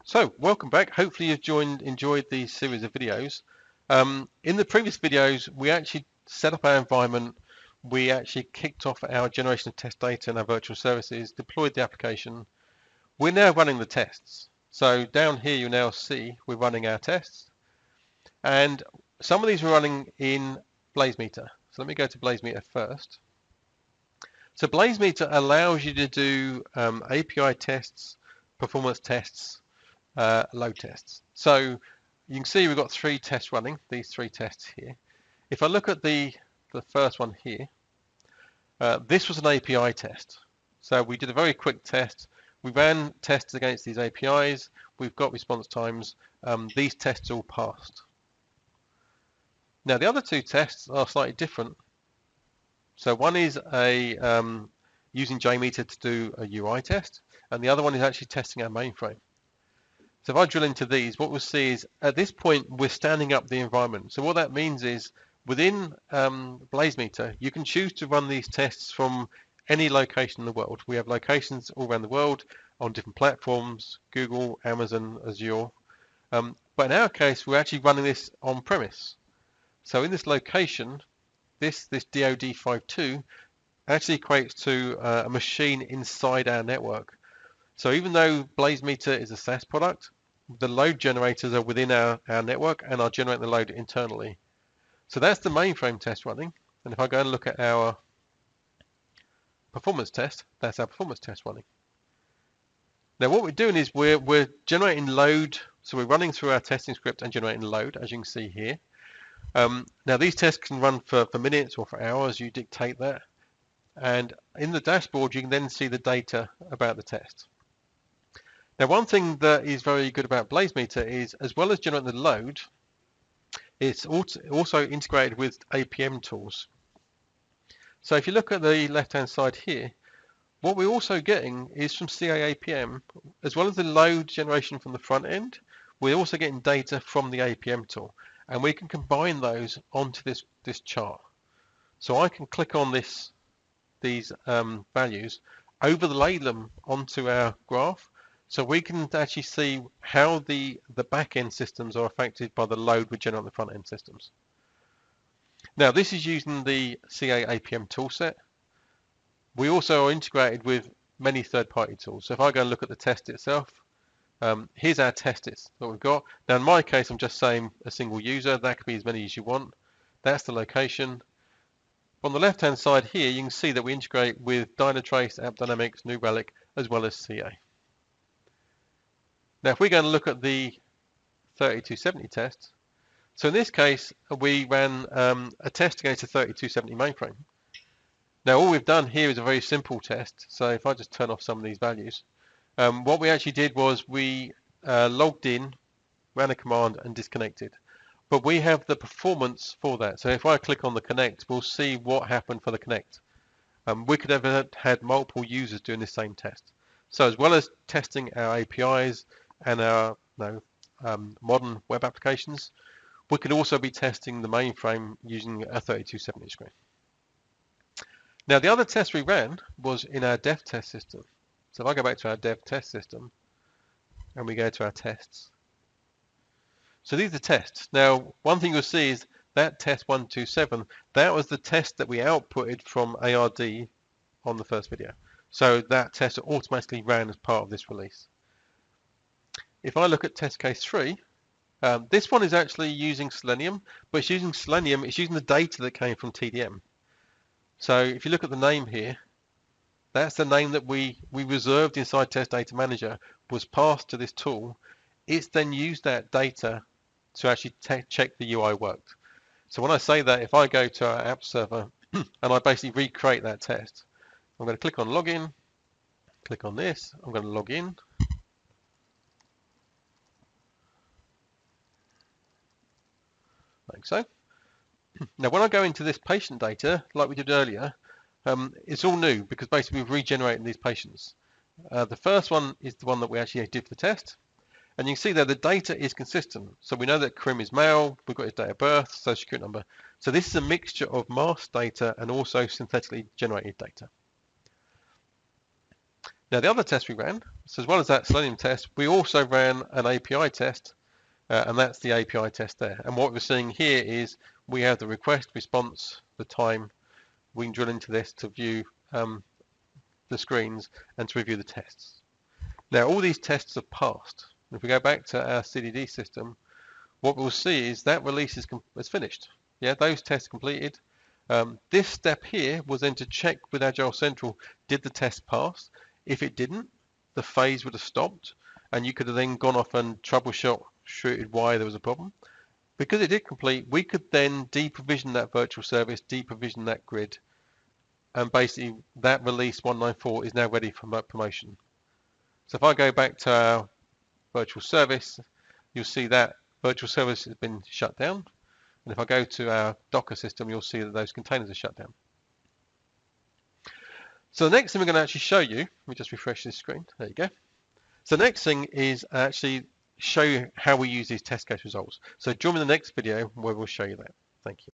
So, welcome back. Hopefully you've enjoyed these series of videos. In the previous videos, we actually set up our environment. We actually kicked off our generation of test data and our virtual services, deployed the application. We're now running the tests. So down here, you now see we're running our tests. And some of these we're running in BlazeMeter. So let me go to BlazeMeter first. So BlazeMeter allows you to do API tests, performance tests, load tests. So you can see we've got three tests running, these three tests here. If I look at the first one here, this was an API test. So we did a very quick test. We ran tests against these APIs. We've got response times. These tests all passed. Now the other two tests are slightly different. So one is using JMeter to do a UI test, and the other one is actually testing our mainframe. So if I drill into these, what we'll see is at this point, we're standing up the environment. So what that means is within BlazeMeter, you can choose to run these tests from any location in the world. We have locations all around the world on different platforms, Google, Amazon, Azure. But in our case, we're actually running this on premise. So in this location, this DoD52 actually equates to a machine inside our network. So even though BlazeMeter is a SaaS product, the load generators are within our network and are generating the load internally. So that's the mainframe test running. And if I go and look at our performance test, that's our performance test running. Now what we're doing is we're generating load. So we're running through our testing script and generating load, as you can see here. Now these tests can run for minutes or for hours. You dictate that. And in the dashboard, you can then see the data about the test. Now, one thing that is very good about BlazeMeter is, as well as generating the load, it's also integrated with APM tools. So if you look at the left-hand side here, what we're also getting is from CA APM, as well as the load generation from the front end, we're also getting data from the APM tool, and we can combine those onto this chart. So I can click on these values, overlay them onto our graph, so we can actually see how the back-end systems are affected by the load we generate on the front-end systems. Now, this is using the CA APM toolset. We also are integrated with many third-party tools. So if I go and look at the test itself, here's our test that we've got. Now, in my case, I'm just saying a single user. That could be as many as you want. That's the location. On the left-hand side here, you can see that we integrate with Dynatrace, AppDynamics, New Relic, as well as CA. Now, if we go and look at the 3270 test, so in this case, we ran a test against a 3270 mainframe. Now, all we've done here is a very simple test. So if I just turn off some of these values, what we actually did was we logged in, ran a command, and disconnected. But we have the performance for that. So if I click on the connect, we'll see what happened for the connect. We could have had multiple users doing the same test. So as well as testing our APIs and our modern web applications, we could also be testing the mainframe using a 3270 screen. Now the other test we ran was in our dev test system. So if I go back to our dev test system and we go to our tests. So these are the tests. Now one thing you'll see is that test 127, that was the test that we outputted from ARD on the first video. So that test automatically ran as part of this release. If I look at test case 3, this one is actually using Selenium, but it's using Selenium, it's using the data that came from TDM. So if you look at the name here, that's the name that we reserved inside Test Data Manager, was passed to this tool. It's then used that data to actually check the UI worked. So when I say that, if I go to our app server and I basically recreate that test, I'm going to click on login, click on this, I'm going to log in. Like so. Now when I go into this patient data, like we did earlier, it's all new because basically we've regenerated these patients. The first one is the one that we actually did for the test. And you can see that the data is consistent. So we know that Karim is male, we've got his date of birth, social security number. So this is a mixture of masked data and also synthetically generated data. Now the other test we ran, so as well as that Selenium test, we also ran an API test, and that's the API test there. And what we're seeing here is we have the request, response, the time. We can drill into this to view the screens and to review the tests. Now all these tests are passed. If we go back to our CDD system, what we'll see is that release is finished. Yeah, those tests completed. This step here was then to check with Agile Central, did the test pass? If it didn't, the phase would have stopped, and you could have then gone off and troubleshooted why there was a problem. Because it did complete, we could then deprovision that virtual service, deprovision that grid, and basically that release 194 is now ready for promotion. So if I go back to our virtual service, you'll see that virtual service has been shut down. And if I go to our Docker system, you'll see that those containers are shut down. So the next thing we're going to actually show you, let me just refresh this screen. There you go. So the next thing is actually show you how we use these test case results. So join me in the next video where we'll show you that. Thank you.